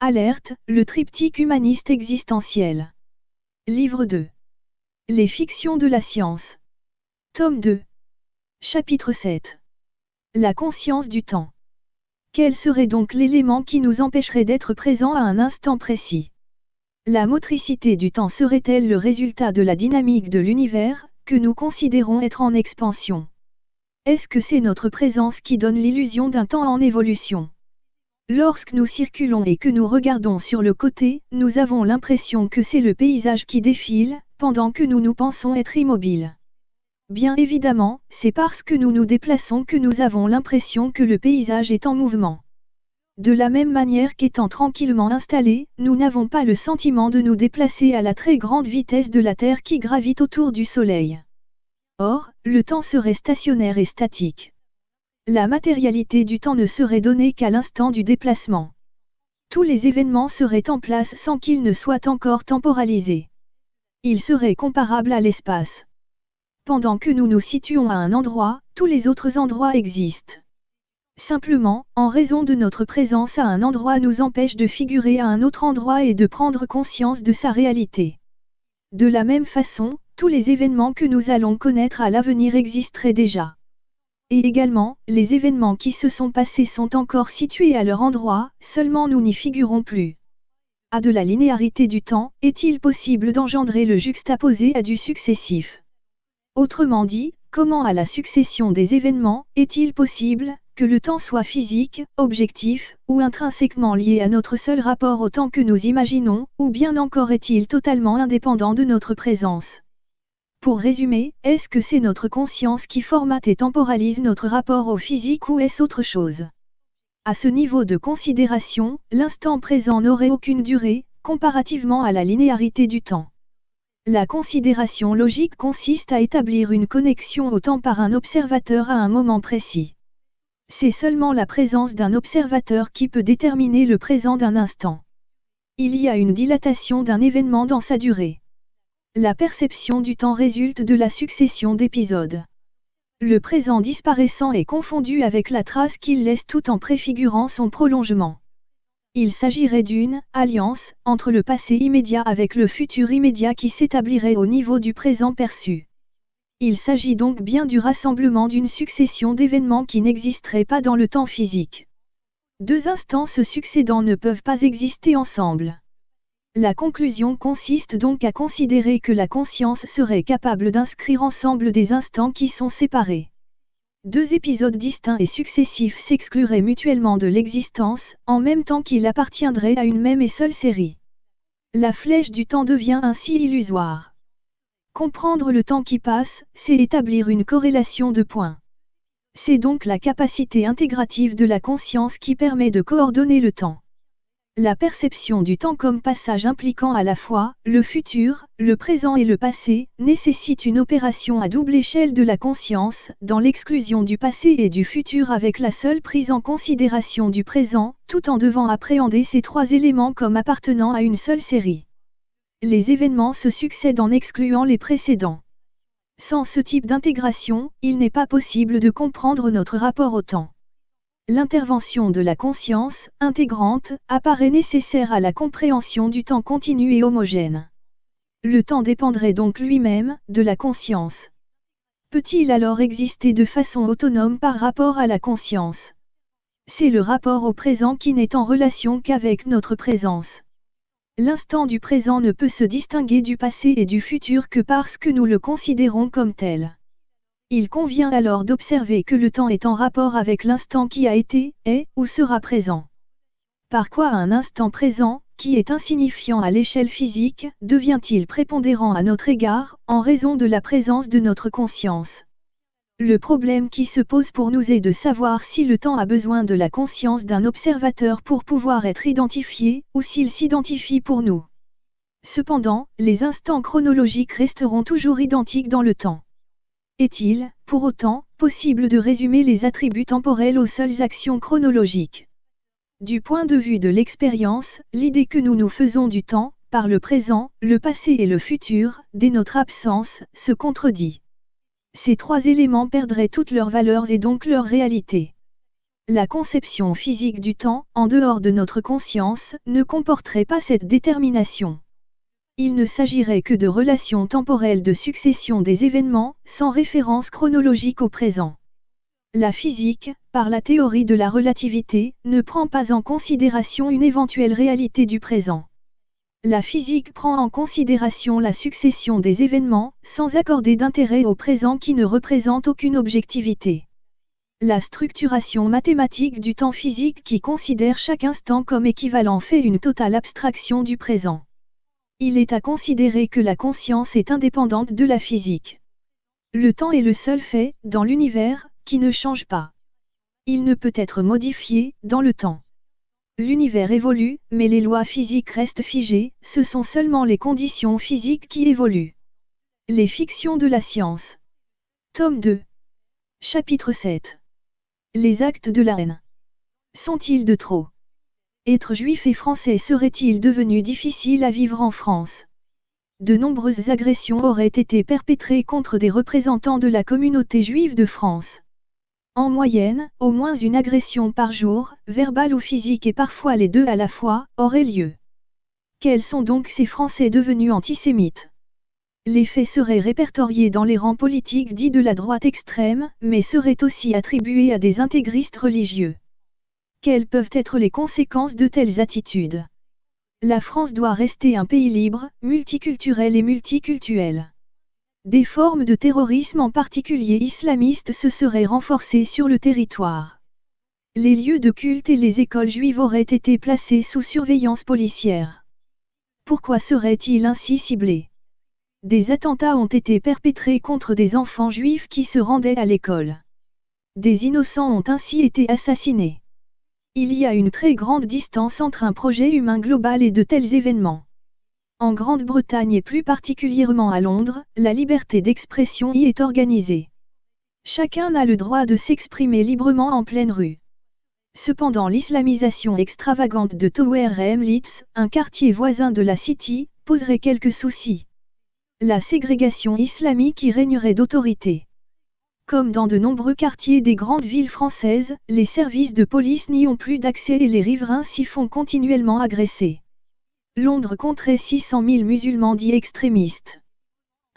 Alerte, le triptyque humaniste existentiel. Livre 2. Les fictions de la science. Tome 2. Chapitre 7. La conscience du temps. Quel serait donc l'élément qui nous empêcherait d'être présents à un instant précis? La motricité du temps serait-elle le résultat de la dynamique de l'univers, que nous considérons être en expansion? Est-ce que c'est notre présence qui donne l'illusion d'un temps en évolution? Lorsque nous circulons et que nous regardons sur le côté, nous avons l'impression que c'est le paysage qui défile, pendant que nous pensons être immobiles. Bien évidemment, c'est parce que nous nous déplaçons que nous avons l'impression que le paysage est en mouvement. De la même manière qu'étant tranquillement installés, nous n'avons pas le sentiment de nous déplacer à la très grande vitesse de la Terre qui gravite autour du Soleil. Or, le temps serait stationnaire et statique. La matérialité du temps ne serait donnée qu'à l'instant du déplacement. Tous les événements seraient en place sans qu'ils ne soient encore temporalisés. Ils seraient comparables à l'espace. Pendant que nous nous situons à un endroit, tous les autres endroits existent. Simplement, en raison de notre présence à un endroit nous empêche de figurer à un autre endroit et de prendre conscience de sa réalité. De la même façon, tous les événements que nous allons connaître à l'avenir existeraient déjà. Et également, les événements qui se sont passés sont encore situés à leur endroit, seulement nous n'y figurons plus. À de la linéarité du temps, est-il possible d'engendrer le juxtaposé à du successif? Autrement dit, comment à la succession des événements, est-il possible, que le temps soit physique, objectif, ou intrinsèquement lié à notre seul rapport au temps que nous imaginons, ou bien encore est-il totalement indépendant de notre présence? Pour résumer, est-ce que c'est notre conscience qui formate et temporalise notre rapport au physique ou est-ce autre chose? À ce niveau de considération, l'instant présent n'aurait aucune durée, comparativement à la linéarité du temps. La considération logique consiste à établir une connexion au temps par un observateur à un moment précis. C'est seulement la présence d'un observateur qui peut déterminer le présent d'un instant. Il y a une dilatation d'un événement dans sa durée. La perception du temps résulte de la succession d'épisodes. Le présent disparaissant est confondu avec la trace qu'il laisse tout en préfigurant son prolongement. Il s'agirait d'une alliance entre le passé immédiat avec le futur immédiat qui s'établirait au niveau du présent perçu. Il s'agit donc bien du rassemblement d'une succession d'événements qui n'existeraient pas dans le temps physique. Deux instants se succédant ne peuvent pas exister ensemble. La conclusion consiste donc à considérer que la conscience serait capable d'inscrire ensemble des instants qui sont séparés. Deux épisodes distincts et successifs s'excluraient mutuellement de l'existence, en même temps qu'ils appartiendraient à une même et seule série. La flèche du temps devient ainsi illusoire. Comprendre le temps qui passe, c'est établir une corrélation de points. C'est donc la capacité intégrative de la conscience qui permet de coordonner le temps. La perception du temps comme passage impliquant à la fois le futur, le présent et le passé, nécessite une opération à double échelle de la conscience, dans l'exclusion du passé et du futur avec la seule prise en considération du présent, tout en devant appréhender ces trois éléments comme appartenant à une seule série. Les événements se succèdent en excluant les précédents. Sans ce type d'intégration, il n'est pas possible de comprendre notre rapport au temps. L'intervention de la conscience, intégrante, apparaît nécessaire à la compréhension du temps continu et homogène. Le temps dépendrait donc lui-même, de la conscience. Peut-il alors exister de façon autonome par rapport à la conscience? C'est le rapport au présent qui n'est en relation qu'avec notre présence. L'instant du présent ne peut se distinguer du passé et du futur que parce que nous le considérons comme tel. Il convient alors d'observer que le temps est en rapport avec l'instant qui a été, est, ou sera présent. Par quoi un instant présent, qui est insignifiant à l'échelle physique, devient-il prépondérant à notre égard, en raison de la présence de notre conscience? Le problème qui se pose pour nous est de savoir si le temps a besoin de la conscience d'un observateur pour pouvoir être identifié, ou s'il s'identifie pour nous. Cependant, les instants chronologiques resteront toujours identiques dans le temps. Est-il, pour autant, possible de résumer les attributs temporels aux seules actions chronologiques? Du point de vue de l'expérience, l'idée que nous nous faisons du temps, par le présent, le passé et le futur, dès notre absence, se contredit. Ces trois éléments perdraient toutes leurs valeurs et donc leur réalité. La conception physique du temps, en dehors de notre conscience, ne comporterait pas cette détermination. Il ne s'agirait que de relations temporelles de succession des événements, sans référence chronologique au présent. La physique, par la théorie de la relativité, ne prend pas en considération une éventuelle réalité du présent. La physique prend en considération la succession des événements, sans accorder d'intérêt au présent qui ne représente aucune objectivité. La structuration mathématique du temps physique qui considère chaque instant comme équivalent fait une totale abstraction du présent. Il est à considérer que la conscience est indépendante de la physique. Le temps est le seul fait, dans l'univers, qui ne change pas. Il ne peut être modifié, dans le temps. L'univers évolue, mais les lois physiques restent figées, ce sont seulement les conditions physiques qui évoluent. Les fictions de la science. Tome 2. Chapitre 7. Les actes de la haine. Sont-ils de trop? Être juif et français serait-il devenu difficile à vivre en France? De nombreuses agressions auraient été perpétrées contre des représentants de la communauté juive de France. En moyenne, au moins une agression par jour, verbale ou physique et parfois les deux à la fois, aurait lieu. Quels sont donc ces Français devenus antisémites? Les faits seraient répertoriés dans les rangs politiques dits de la droite extrême, mais seraient aussi attribués à des intégristes religieux. Quelles peuvent être les conséquences de telles attitudes? La France doit rester un pays libre, multiculturel et multicultuel. Des formes de terrorisme en particulier islamistes se seraient renforcées sur le territoire. Les lieux de culte et les écoles juives auraient été placés sous surveillance policière. Pourquoi seraient-ils ainsi ciblés? Des attentats ont été perpétrés contre des enfants juifs qui se rendaient à l'école. Des innocents ont ainsi été assassinés. Il y a une très grande distance entre un projet humain global et de tels événements. En Grande-Bretagne et plus particulièrement à Londres, la liberté d'expression y est organisée. Chacun a le droit de s'exprimer librement en pleine rue. Cependant l'islamisation extravagante de Tower Hamlets, un quartier voisin de la City, poserait quelques soucis. La ségrégation islamique y régnerait d'autorité. Comme dans de nombreux quartiers des grandes villes françaises, les services de police n'y ont plus d'accès et les riverains s'y font continuellement agresser. Londres compterait 600 000 musulmans dits extrémistes.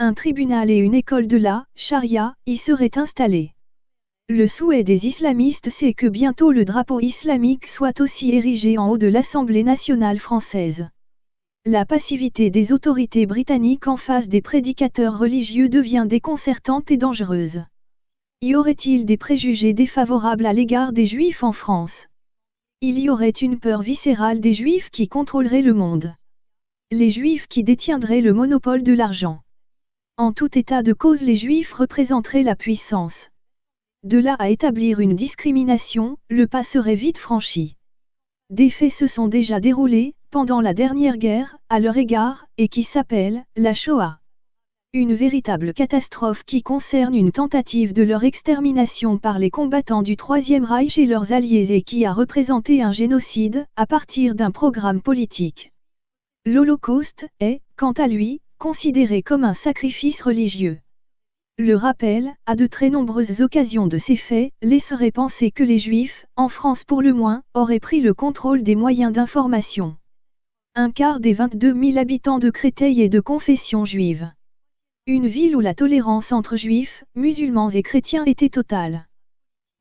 Un tribunal et une école de la charia y seraient installés. Le souhait des islamistes c'est que bientôt le drapeau islamique soit aussi érigé en haut de l'Assemblée nationale française. La passivité des autorités britanniques en face des prédicateurs religieux devient déconcertante et dangereuse. Y aurait-il des préjugés défavorables à l'égard des Juifs en France? Il y aurait une peur viscérale des Juifs qui contrôleraient le monde. Les Juifs qui détiendraient le monopole de l'argent. En tout état de cause les Juifs représenteraient la puissance. De là à établir une discrimination, le pas serait vite franchi. Des faits se sont déjà déroulés, pendant la dernière guerre, à leur égard, et qui s'appellent la Shoah. Une véritable catastrophe qui concerne une tentative de leur extermination par les combattants du Troisième Reich et leurs alliés et qui a représenté un génocide, à partir d'un programme politique. L'Holocauste est, quant à lui, considéré comme un sacrifice religieux. Le rappel, à de très nombreuses occasions de ces faits, laisserait penser que les Juifs, en France pour le moins, auraient pris le contrôle des moyens d'information. Un quart des 22 000 habitants de Créteil est de confession juive. Une ville où la tolérance entre juifs, musulmans et chrétiens était totale.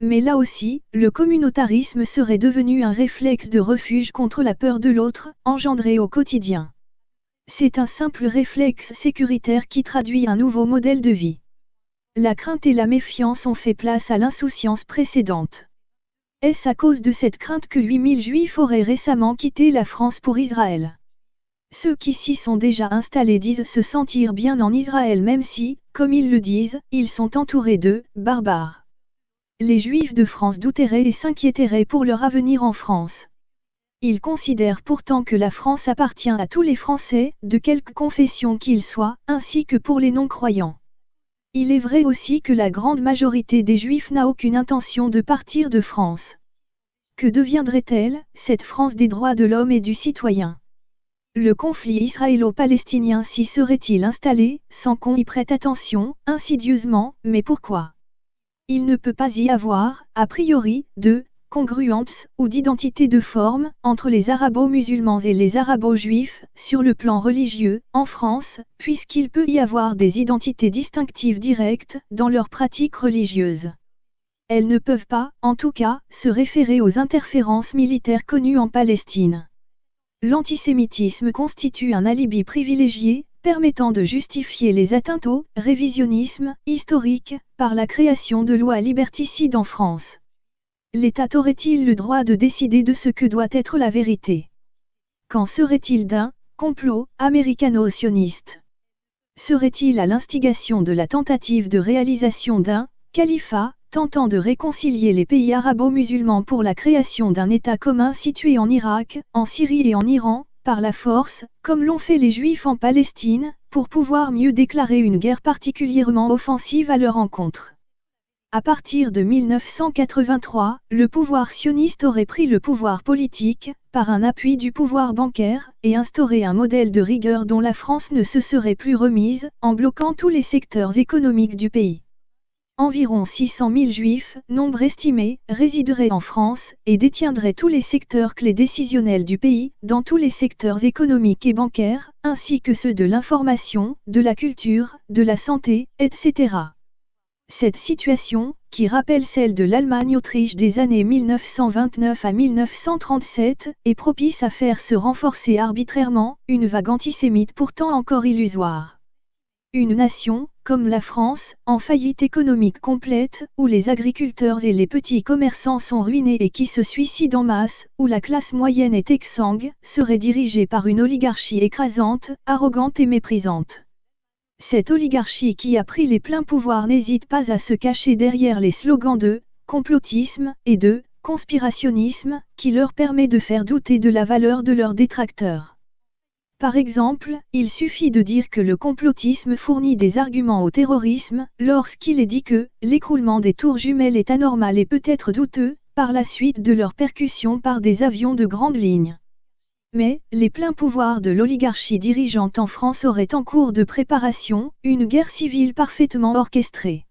Mais là aussi, le communautarisme serait devenu un réflexe de refuge contre la peur de l'autre, engendré au quotidien. C'est un simple réflexe sécuritaire qui traduit un nouveau modèle de vie. La crainte et la méfiance ont fait place à l'insouciance précédente. Est-ce à cause de cette crainte que 8000 juifs auraient récemment quitté la France pour Israël? Ceux qui s'y sont déjà installés disent se sentir bien en Israël même si, comme ils le disent, ils sont entourés de « barbares ». Les Juifs de France douteraient et s'inquiéteraient pour leur avenir en France. Ils considèrent pourtant que la France appartient à tous les Français, de quelque confession qu'ils soient, ainsi que pour les non-croyants. Il est vrai aussi que la grande majorité des Juifs n'a aucune intention de partir de France. Que deviendrait-elle, cette France des droits de l'homme et du citoyen? Le conflit israélo-palestinien s'y serait-il installé, sans qu'on y prête attention, insidieusement, mais pourquoi? Il ne peut pas y avoir, a priori, de congruence ou d'identité de forme entre les arabo-musulmans et les arabo-juifs sur le plan religieux en France, puisqu'il peut y avoir des identités distinctives directes dans leurs pratiques religieuses. Elles ne peuvent pas, en tout cas, se référer aux interférences militaires connues en Palestine. L'antisémitisme constitue un alibi privilégié, permettant de justifier les atteintes au révisionnisme historique par la création de lois liberticides en France. L'État aurait-il le droit de décider de ce que doit être la vérité? Qu'en serait-il d'un complot américano-sioniste? Serait-il à l'instigation de la tentative de réalisation d'un califat, tentant de réconcilier les pays arabo-musulmans pour la création d'un État commun situé en Irak, en Syrie et en Iran, par la force, comme l'ont fait les Juifs en Palestine, pour pouvoir mieux déclarer une guerre particulièrement offensive à leur encontre? À partir de 1983, le pouvoir sioniste aurait pris le pouvoir politique, par un appui du pouvoir bancaire, et instauré un modèle de rigueur dont la France ne se serait plus remise, en bloquant tous les secteurs économiques du pays. Environ 600 000 Juifs, nombre estimé, résideraient en France, et détiendraient tous les secteurs clés décisionnels du pays, dans tous les secteurs économiques et bancaires, ainsi que ceux de l'information, de la culture, de la santé, etc. Cette situation, qui rappelle celle de l'Allemagne-Autriche des années 1929 à 1937, est propice à faire se renforcer arbitrairement une vague antisémite pourtant encore illusoire. Une nation, comme la France, en faillite économique complète, où les agriculteurs et les petits commerçants sont ruinés et qui se suicident en masse, où la classe moyenne est exsangue, serait dirigée par une oligarchie écrasante, arrogante et méprisante. Cette oligarchie qui a pris les pleins pouvoirs n'hésite pas à se cacher derrière les slogans de complotisme et de conspirationnisme, qui leur permet de faire douter de la valeur de leurs détracteurs. Par exemple, il suffit de dire que le complotisme fournit des arguments au terrorisme, lorsqu'il est dit que l'écroulement des tours jumelles est anormal et peut être douteux, par la suite de leur percussion par des avions de grande ligne. Mais, les pleins pouvoirs de l'oligarchie dirigeante en France auraient en cours de préparation, une guerre civile parfaitement orchestrée.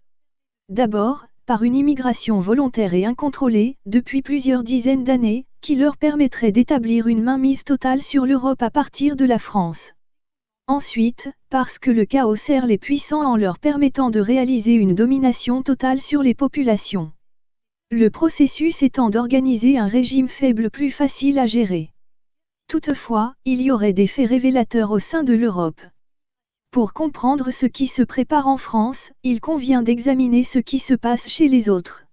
D'abord, par une immigration volontaire et incontrôlée, depuis plusieurs dizaines d'années, qui leur permettrait d'établir une mainmise totale sur l'Europe à partir de la France. Ensuite, parce que le chaos sert les puissants en leur permettant de réaliser une domination totale sur les populations. Le processus étant d'organiser un régime faible plus facile à gérer. Toutefois, il y aurait des faits révélateurs au sein de l'Europe. Pour comprendre ce qui se prépare en France, il convient d'examiner ce qui se passe chez les autres.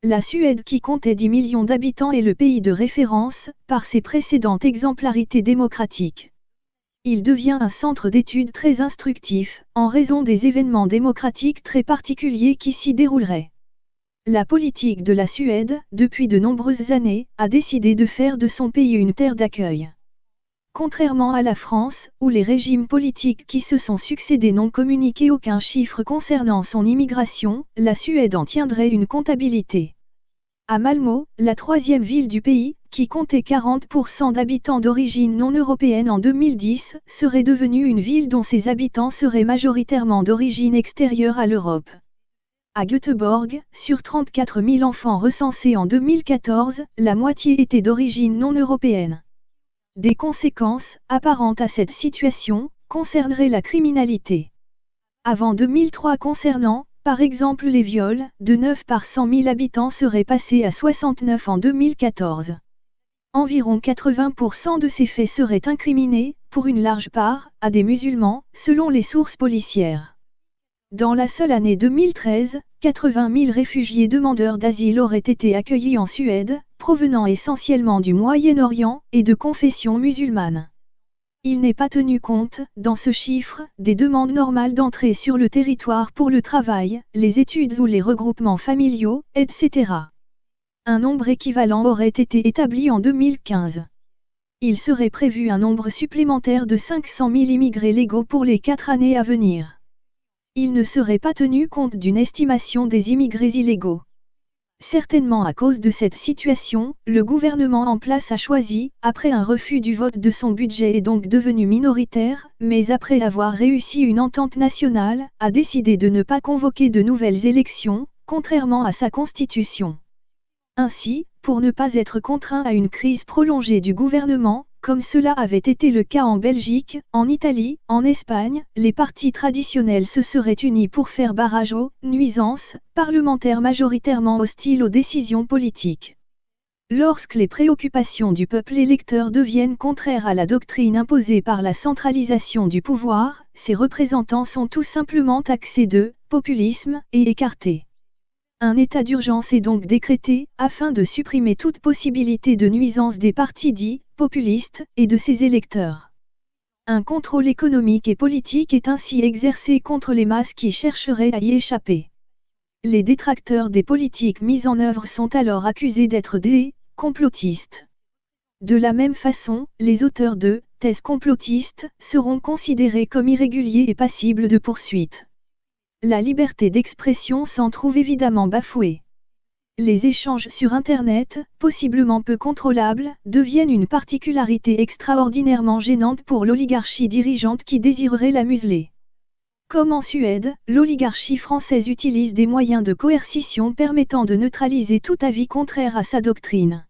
La Suède qui comptait 10 millions d'habitants est le pays de référence, par ses précédentes exemplarités démocratiques. Il devient un centre d'études très instructif, en raison des événements démocratiques très particuliers qui s'y dérouleraient. La politique de la Suède, depuis de nombreuses années, a décidé de faire de son pays une terre d'accueil. Contrairement à la France, où les régimes politiques qui se sont succédés n'ont communiqué aucun chiffre concernant son immigration, la Suède en tiendrait une comptabilité. À Malmö, la troisième ville du pays, qui comptait 40% d'habitants d'origine non européenne en 2010, serait devenue une ville dont ses habitants seraient majoritairement d'origine extérieure à l'Europe. À Göteborg, sur 34 000 enfants recensés en 2014, la moitié étaient d'origine non européenne. Des conséquences, apparentes à cette situation, concerneraient la criminalité. Avant 2003 concernant, par exemple les viols, de 9 par 100 000 habitants seraient passés à 69 en 2014. Environ 80% de ces faits seraient incriminés, pour une large part, à des musulmans, selon les sources policières. Dans la seule année 2013, 80 000 réfugiés demandeurs d'asile auraient été accueillis en Suède, provenant essentiellement du Moyen-Orient et de confession musulmane. Il n'est pas tenu compte, dans ce chiffre, des demandes normales d'entrée sur le territoire pour le travail, les études ou les regroupements familiaux, etc. Un nombre équivalent aurait été établi en 2015. Il serait prévu un nombre supplémentaire de 500 000 immigrés légaux pour les 4 années à venir. Il ne serait pas tenu compte d'une estimation des immigrés illégaux. Certainement à cause de cette situation, le gouvernement en place a choisi, après un refus du vote de son budget et donc devenu minoritaire, mais après avoir réussi une entente nationale, a décidé de ne pas convoquer de nouvelles élections, contrairement à sa constitution. Ainsi, pour ne pas être contraints à une crise prolongée du gouvernement, comme cela avait été le cas en Belgique, en Italie, en Espagne, les partis traditionnels se seraient unis pour faire barrage aux nuisances parlementaires majoritairement hostiles aux décisions politiques. Lorsque les préoccupations du peuple électeur deviennent contraires à la doctrine imposée par la centralisation du pouvoir, ses représentants sont tout simplement taxés de populisme et écartés. Un état d'urgence est donc décrété, afin de supprimer toute possibilité de nuisance des partis dits populistes et de ses électeurs. Un contrôle économique et politique est ainsi exercé contre les masses qui chercheraient à y échapper. Les détracteurs des politiques mises en œuvre sont alors accusés d'être des complotistes. De la même façon, les auteurs de thèses complotistes seront considérés comme irréguliers et passibles de poursuites. La liberté d'expression s'en trouve évidemment bafouée. Les échanges sur Internet, possiblement peu contrôlables, deviennent une particularité extraordinairement gênante pour l'oligarchie dirigeante qui désirerait la museler. Comme en Suède, l'oligarchie française utilise des moyens de coercition permettant de neutraliser tout avis contraire à sa doctrine.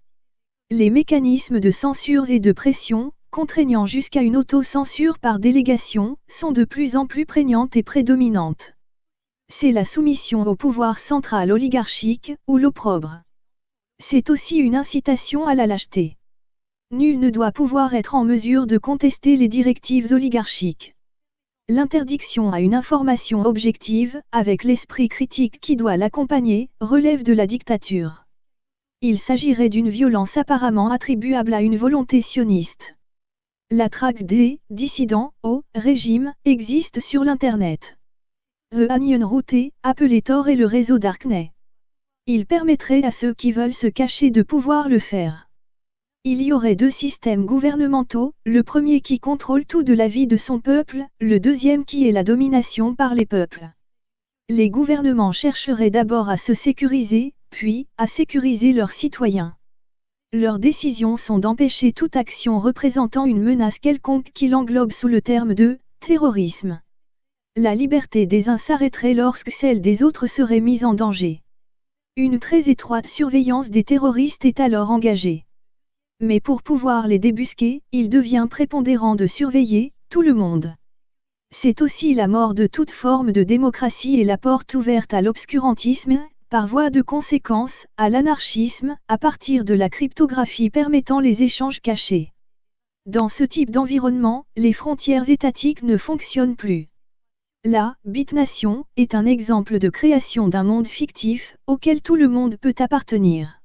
Les mécanismes de censure et de pression, contraignant jusqu'à une auto-censure par délégation, sont de plus en plus prégnantes et prédominantes. C'est la soumission au pouvoir central oligarchique, ou l'opprobre. C'est aussi une incitation à la lâcheté. Nul ne doit pouvoir être en mesure de contester les directives oligarchiques. L'interdiction à une information objective, avec l'esprit critique qui doit l'accompagner, relève de la dictature. Il s'agirait d'une violence apparemment attribuable à une volonté sioniste. La traque des dissidents au régime existe sur l'Internet. The Onion Route, appelé Tor, est le réseau Darknet. Il permettrait à ceux qui veulent se cacher de pouvoir le faire. Il y aurait deux systèmes gouvernementaux, le premier qui contrôle tout de la vie de son peuple, le deuxième qui est la domination par les peuples. Les gouvernements chercheraient d'abord à se sécuriser, puis à sécuriser leurs citoyens. Leurs décisions sont d'empêcher toute action représentant une menace quelconque qui l'englobe sous le terme de terrorisme. La liberté des uns s'arrêterait lorsque celle des autres serait mise en danger. Une très étroite surveillance des terroristes est alors engagée. Mais pour pouvoir les débusquer, il devient prépondérant de surveiller tout le monde. C'est aussi la mort de toute forme de démocratie et la porte ouverte à l'obscurantisme, par voie de conséquence, à l'anarchisme, à partir de la cryptographie permettant les échanges cachés. Dans ce type d'environnement, les frontières étatiques ne fonctionnent plus. La BitNation est un exemple de création d'un monde fictif, auquel tout le monde peut appartenir.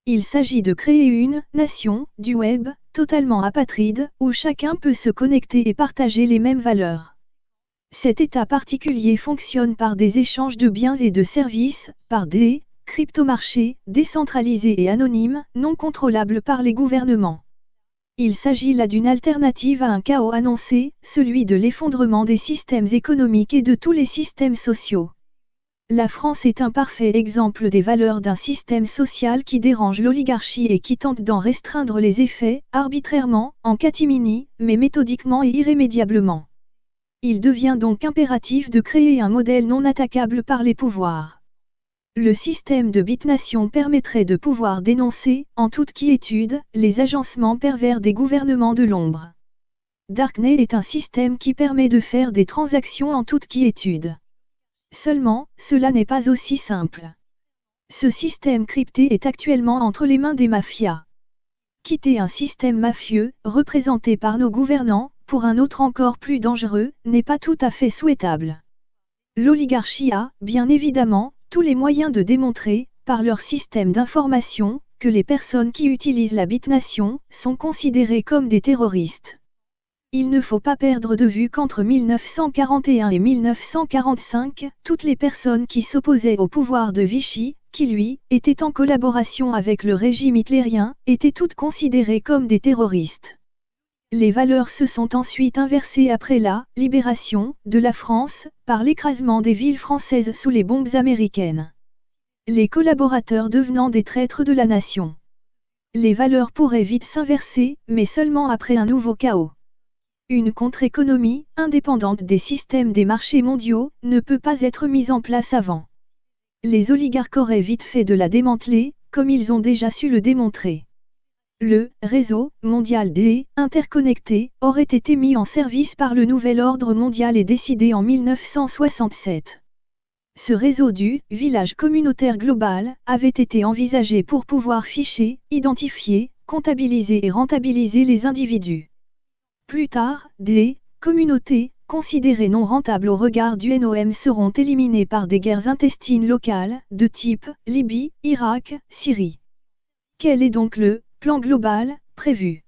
Il s'agit de créer une nation du web, totalement apatride, où chacun peut se connecter et partager les mêmes valeurs. Cet état particulier fonctionne par des échanges de biens et de services, par des cryptomarchés, décentralisés et anonymes, non contrôlables par les gouvernements. Il s'agit là d'une alternative à un chaos annoncé, celui de l'effondrement des systèmes économiques et de tous les systèmes sociaux. La France est un parfait exemple des valeurs d'un système social qui dérange l'oligarchie et qui tente d'en restreindre les effets, arbitrairement, en catimini, mais méthodiquement et irrémédiablement. Il devient donc impératif de créer un modèle non attaquable par les pouvoirs. Le système de BitNation permettrait de pouvoir dénoncer, en toute quiétude, les agencements pervers des gouvernements de l'ombre. Darknet est un système qui permet de faire des transactions en toute quiétude. Seulement, cela n'est pas aussi simple. Ce système crypté est actuellement entre les mains des mafias. Quitter un système mafieux, représenté par nos gouvernants, pour un autre encore plus dangereux, n'est pas tout à fait souhaitable. L'oligarchie a, bien évidemment, tous les moyens de démontrer, par leur système d'information, que les personnes qui utilisent la BitNation sont considérées comme des terroristes. Il ne faut pas perdre de vue qu'entre 1941 et 1945, toutes les personnes qui s'opposaient au pouvoir de Vichy, qui lui, était en collaboration avec le régime hitlérien, étaient toutes considérées comme des terroristes. Les valeurs se sont ensuite inversées après la libération de la France, par l'écrasement des villes françaises sous les bombes américaines. Les collaborateurs devenant des traîtres de la nation. Les valeurs pourraient vite s'inverser, mais seulement après un nouveau chaos. Une contre-économie, indépendante des systèmes des marchés mondiaux, ne peut pas être mise en place avant. Les oligarques auraient vite fait de la démanteler, comme ils ont déjà su le démontrer. Le réseau mondial des interconnectés aurait été mis en service par le nouvel ordre mondial et décidé en 1967. Ce réseau du village communautaire global avait été envisagé pour pouvoir ficher, identifier, comptabiliser et rentabiliser les individus. Plus tard, des communautés, considérées non rentables au regard du NOM, seront éliminées par des guerres intestines locales, de type Libye, Irak, Syrie. Quel est donc le plan global prévu?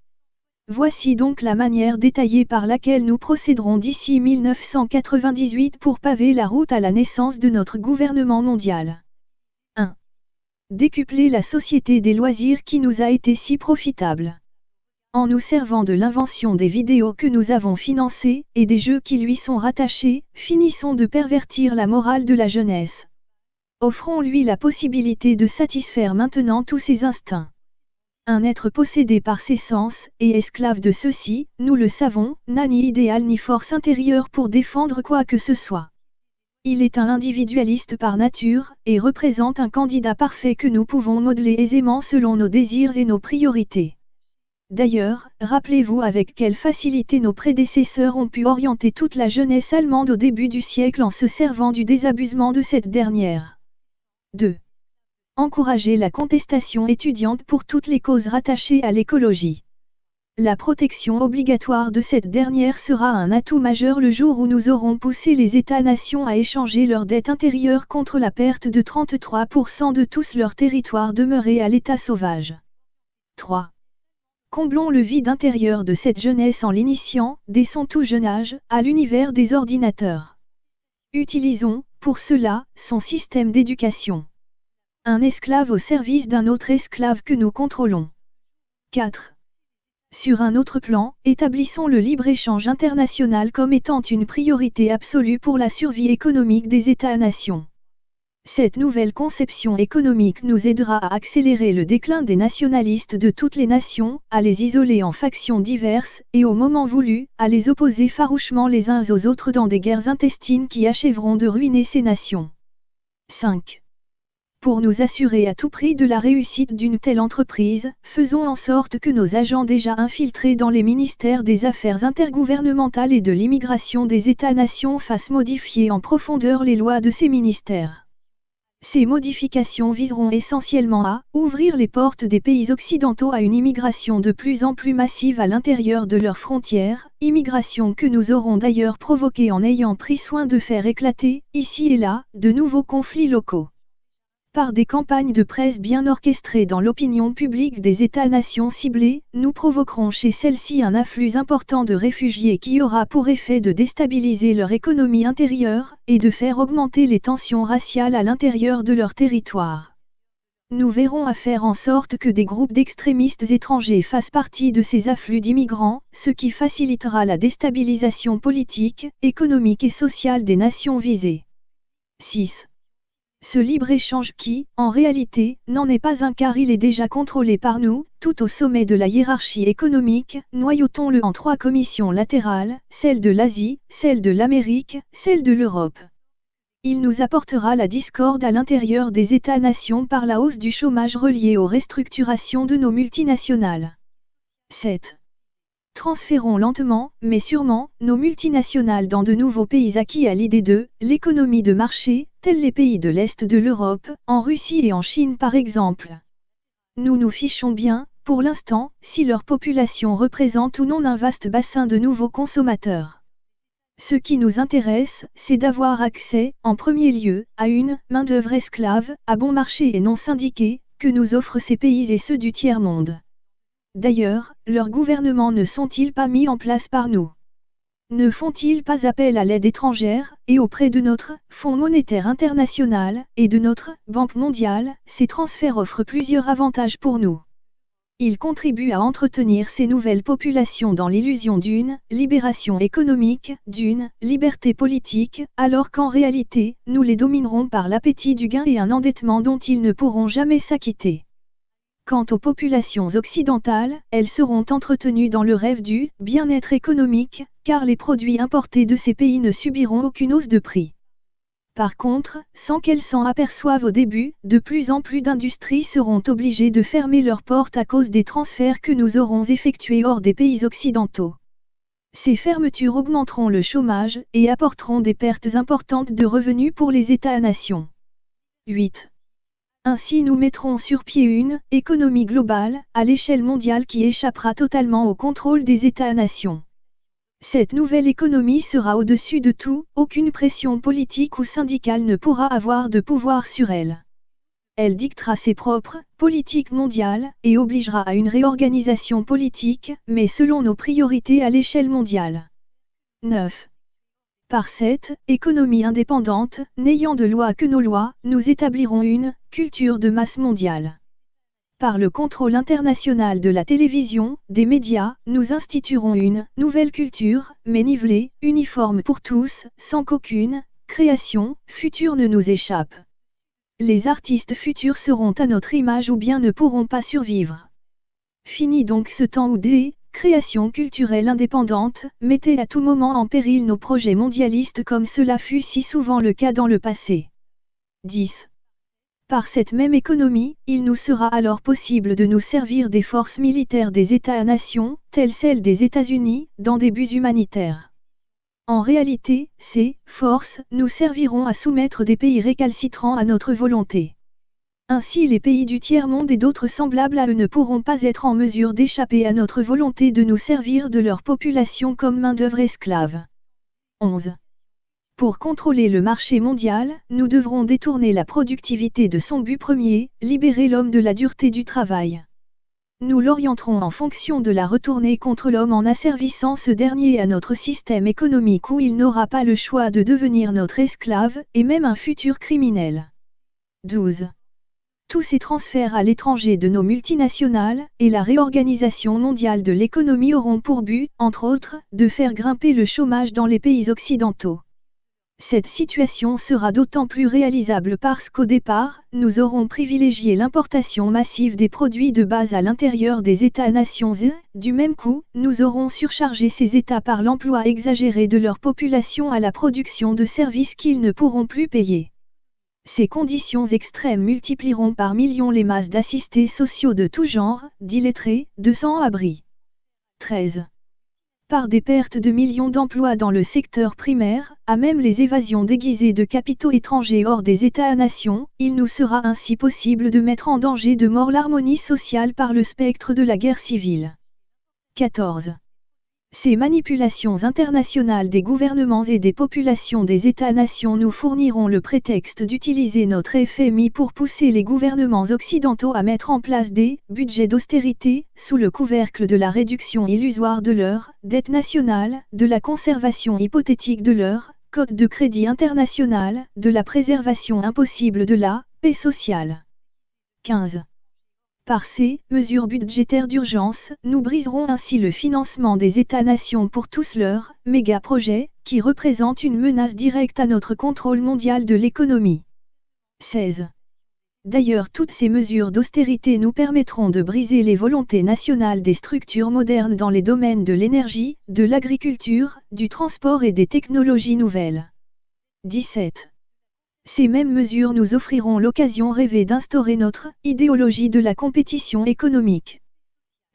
Voici donc la manière détaillée par laquelle nous procéderons d'ici 1998 pour paver la route à la naissance de notre gouvernement mondial. 1. Décupler la société des loisirs qui nous a été si profitable. En nous servant de l'invention des vidéos que nous avons financées, et des jeux qui lui sont rattachés, finissons de pervertir la morale de la jeunesse. Offrons-lui la possibilité de satisfaire maintenant tous ses instincts. Un être possédé par ses sens, et esclave de ceux-ci, nous le savons, n'a ni idéal ni force intérieure pour défendre quoi que ce soit. Il est un individualiste par nature, et représente un candidat parfait que nous pouvons modeler aisément selon nos désirs et nos priorités. D'ailleurs, rappelez-vous avec quelle facilité nos prédécesseurs ont pu orienter toute la jeunesse allemande au début du siècle en se servant du désabusement de cette dernière. 2. Encourager la contestation étudiante pour toutes les causes rattachées à l'écologie. La protection obligatoire de cette dernière sera un atout majeur le jour où nous aurons poussé les États-nations à échanger leur dette intérieure contre la perte de 33% de tous leurs territoires demeurés à l'état sauvage. 3. Comblons le vide intérieur de cette jeunesse en l'initiant, dès son tout jeune âge, à l'univers des ordinateurs. Utilisons, pour cela, son système d'éducation. Un esclave au service d'un autre esclave que nous contrôlons. 4. Sur un autre plan, établissons le libre-échange international comme étant une priorité absolue pour la survie économique des États-nations. Cette nouvelle conception économique nous aidera à accélérer le déclin des nationalistes de toutes les nations, à les isoler en factions diverses, et au moment voulu, à les opposer farouchement les uns aux autres dans des guerres intestines qui achèveront de ruiner ces nations. 5. Pour nous assurer à tout prix de la réussite d'une telle entreprise, faisons en sorte que nos agents déjà infiltrés dans les ministères des Affaires intergouvernementales et de l'immigration des États-nations fassent modifier en profondeur les lois de ces ministères. Ces modifications viseront essentiellement à ouvrir les portes des pays occidentaux à une immigration de plus en plus massive à l'intérieur de leurs frontières, immigration que nous aurons d'ailleurs provoquée en ayant pris soin de faire éclater, ici et là, de nouveaux conflits locaux. Par des campagnes de presse bien orchestrées dans l'opinion publique des États-nations ciblés, nous provoquerons chez celles-ci un afflux important de réfugiés qui aura pour effet de déstabiliser leur économie intérieure, et de faire augmenter les tensions raciales à l'intérieur de leur territoire. Nous verrons à faire en sorte que des groupes d'extrémistes étrangers fassent partie de ces afflux d'immigrants, ce qui facilitera la déstabilisation politique, économique et sociale des nations visées. 6. Ce libre-échange qui, en réalité, n'en est pas un car il est déjà contrôlé par nous, tout au sommet de la hiérarchie économique, noyautons-le en 3 commissions latérales, celle de l'Asie, celle de l'Amérique, celle de l'Europe. Il nous apportera la discorde à l'intérieur des États-nations par la hausse du chômage reliée aux restructurations de nos multinationales. 7. Transférons lentement, mais sûrement, nos multinationales dans de nouveaux pays acquis à l'idée de l'économie de marché, tels les pays de l'Est de l'Europe, en Russie et en Chine par exemple. Nous nous fichons bien, pour l'instant, si leur population représente ou non un vaste bassin de nouveaux consommateurs. Ce qui nous intéresse, c'est d'avoir accès, en premier lieu, à une main-d'œuvre esclave, à bon marché et non syndiquée, que nous offrent ces pays et ceux du tiers-monde. D'ailleurs, leurs gouvernements ne sont-ils pas mis en place par nous? Ne font-ils pas appel à l'aide étrangère, et auprès de notre Fonds monétaire international, et de notre Banque mondiale, ces transferts offrent plusieurs avantages pour nous. Ils contribuent à entretenir ces nouvelles populations dans l'illusion d'une libération économique, d'une liberté politique, alors qu'en réalité, nous les dominerons par l'appétit du gain et un endettement dont ils ne pourront jamais s'acquitter. Quant aux populations occidentales, elles seront entretenues dans le rêve du bien-être économique, car les produits importés de ces pays ne subiront aucune hausse de prix. Par contre, sans qu'elles s'en aperçoivent au début, de plus en plus d'industries seront obligées de fermer leurs portes à cause des transferts que nous aurons effectués hors des pays occidentaux. Ces fermetures augmenteront le chômage et apporteront des pertes importantes de revenus pour les États-nations. 8. Ainsi nous mettrons sur pied une économie globale, à l'échelle mondiale qui échappera totalement au contrôle des États-nations. Cette nouvelle économie sera au-dessus de tout, aucune pression politique ou syndicale ne pourra avoir de pouvoir sur elle. Elle dictera ses propres politiques mondiales et obligera à une réorganisation politique, mais selon nos priorités à l'échelle mondiale. 9. Par cette économie indépendante, n'ayant de loi que nos lois, nous établirons une culture de masse mondiale. Par le contrôle international de la télévision, des médias, nous instituerons une nouvelle culture, mais nivelée, uniforme pour tous, sans qu'aucune création future ne nous échappe. Les artistes futurs seront à notre image ou bien ne pourront pas survivre. Fini donc ce temps où des créations culturelles indépendantes mettaient à tout moment en péril nos projets mondialistes comme cela fut si souvent le cas dans le passé. 10. Par cette même économie, il nous sera alors possible de nous servir des forces militaires des États-nations, telles celles des États-Unis, dans des buts humanitaires. En réalité, ces forces nous serviront à soumettre des pays récalcitrants à notre volonté. Ainsi les pays du tiers-monde et d'autres semblables à eux ne pourront pas être en mesure d'échapper à notre volonté de nous servir de leur population comme main-d'œuvre esclave. 11. Pour contrôler le marché mondial, nous devrons détourner la productivité de son but premier, libérer l'homme de la dureté du travail. Nous l'orienterons en fonction de la retourner contre l'homme en asservissant ce dernier à notre système économique où il n'aura pas le choix de devenir notre esclave, et même un futur criminel. 12. Tous ces transferts à l'étranger de nos multinationales, et la réorganisation mondiale de l'économie auront pour but, entre autres, de faire grimper le chômage dans les pays occidentaux. Cette situation sera d'autant plus réalisable parce qu'au départ, nous aurons privilégié l'importation massive des produits de base à l'intérieur des États-nations et, du même coup, nous aurons surchargé ces États par l'emploi exagéré de leur population à la production de services qu'ils ne pourront plus payer. Ces conditions extrêmes multiplieront par millions les masses d'assistés sociaux de tout genre, d'illettrés, de sans-abri. 13. Par des pertes de millions d'emplois dans le secteur primaire, à même les évasions déguisées de capitaux étrangers hors des États-nations, il nous sera ainsi possible de mettre en danger de mort l'harmonie sociale par le spectre de la guerre civile. 14. Ces manipulations internationales des gouvernements et des populations des États-nations nous fourniront le prétexte d'utiliser notre FMI pour pousser les gouvernements occidentaux à mettre en place des budgets d'austérité, sous le couvercle de la réduction illusoire de leur dette nationale, de la conservation hypothétique de leur code de crédit international, de la préservation impossible de la paix sociale. 15. Par ces mesures budgétaires d'urgence, nous briserons ainsi le financement des États-nations pour tous leurs méga-projets, qui représentent une menace directe à notre contrôle mondial de l'économie. 16. D'ailleurs, toutes ces mesures d'austérité nous permettront de briser les volontés nationales des structures modernes dans les domaines de l'énergie, de l'agriculture, du transport et des technologies nouvelles. 17. Ces mêmes mesures nous offriront l'occasion rêvée d'instaurer notre idéologie de la compétition économique.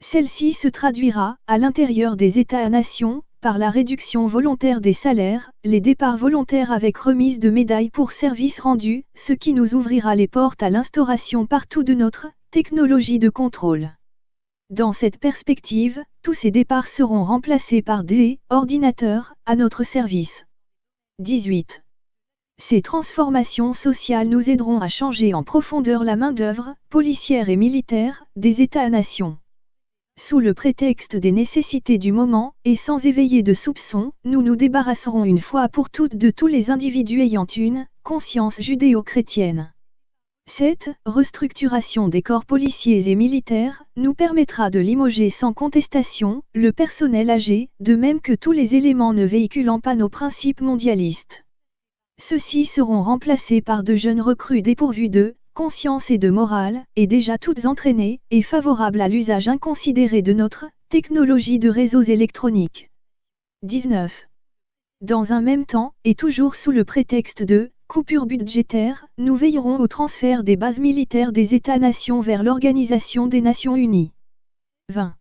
Celle-ci se traduira, à l'intérieur des États-nations, par la réduction volontaire des salaires, les départs volontaires avec remise de médailles pour services rendus, ce qui nous ouvrira les portes à l'instauration partout de notre technologie de contrôle. Dans cette perspective, tous ces départs seront remplacés par des ordinateurs à notre service. 18. Ces transformations sociales nous aideront à changer en profondeur la main-d'œuvre, policière et militaire, des États-nations. Sous le prétexte des nécessités du moment, et sans éveiller de soupçons, nous nous débarrasserons une fois pour toutes de tous les individus ayant une conscience judéo-chrétienne. Cette restructuration des corps policiers et militaires nous permettra de limoger sans contestation le personnel âgé, de même que tous les éléments ne véhiculant pas nos principes mondialistes. Ceux-ci seront remplacés par de jeunes recrues dépourvues de conscience et de morale, et déjà toutes entraînées et favorables à l'usage inconsidéré de notre technologie de réseaux électroniques. 19. Dans un même temps, et toujours sous le prétexte de coupure budgétaire, nous veillerons au transfert des bases militaires des États-nations vers l'Organisation des Nations Unies. 20.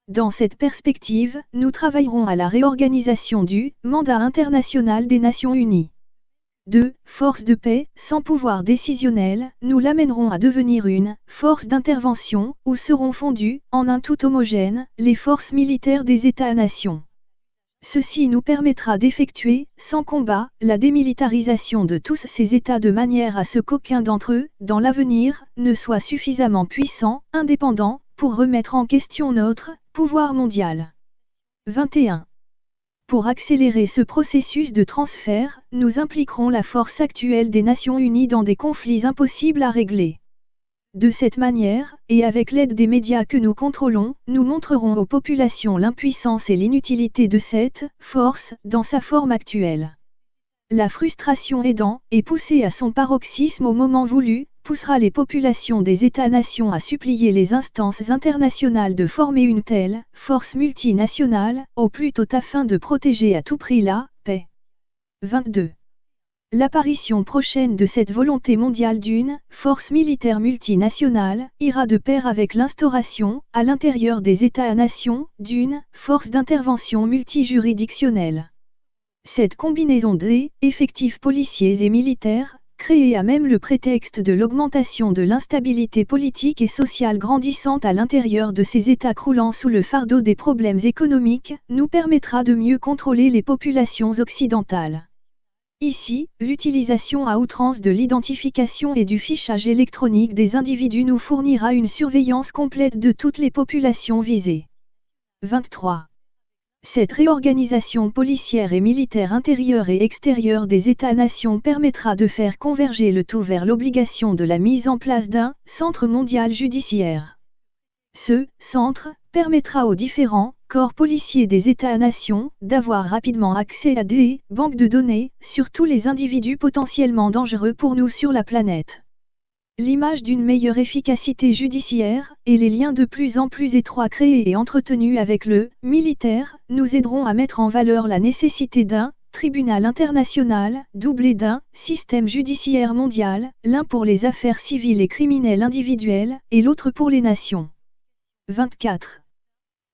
Dans cette perspective, nous travaillerons à la réorganisation du mandat international des Nations Unies. 2. Force de paix, sans pouvoir décisionnel, nous l'amènerons à devenir une force d'intervention, où seront fondues, en un tout homogène, les forces militaires des États-nations. Ceci nous permettra d'effectuer, sans combat, la démilitarisation de tous ces États de manière à ce qu'aucun d'entre eux, dans l'avenir, ne soit suffisamment puissant, indépendant, pour remettre en question notre pouvoir mondial. 21. Pour accélérer ce processus de transfert, nous impliquerons la force actuelle des Nations Unies dans des conflits impossibles à régler. De cette manière, et avec l'aide des médias que nous contrôlons, nous montrerons aux populations l'impuissance et l'inutilité de cette force dans sa forme actuelle. La frustration aidant, et poussée à son paroxysme au moment voulu, poussera les populations des États-nations à supplier les instances internationales de former une telle force multinationale, au plus tôt afin de protéger à tout prix la paix. 22. L'apparition prochaine de cette volonté mondiale d'une force militaire multinationale ira de pair avec l'instauration, à l'intérieur des États-nations, d'une force d'intervention multijuridictionnelle. Cette combinaison des effectifs policiers et militaires, créée à même le prétexte de l'augmentation de l'instabilité politique et sociale grandissante à l'intérieur de ces États croulant sous le fardeau des problèmes économiques, nous permettra de mieux contrôler les populations occidentales. Ici, l'utilisation à outrance de l'identification et du fichage électronique des individus nous fournira une surveillance complète de toutes les populations visées. 23. Cette réorganisation policière et militaire intérieure et extérieure des États-nations permettra de faire converger le tout vers l'obligation de la mise en place d'un centre mondial judiciaire. Ce centre permettra aux différents corps policiers des États-nations d'avoir rapidement accès à des banques de données sur tous les individus potentiellement dangereux pour nous sur la planète. L'image d'une meilleure efficacité judiciaire, et les liens de plus en plus étroits créés et entretenus avec le militaire, nous aideront à mettre en valeur la nécessité d'un tribunal international, doublé d'un système judiciaire mondial, l'un pour les affaires civiles et criminelles individuelles, et l'autre pour les nations. 24.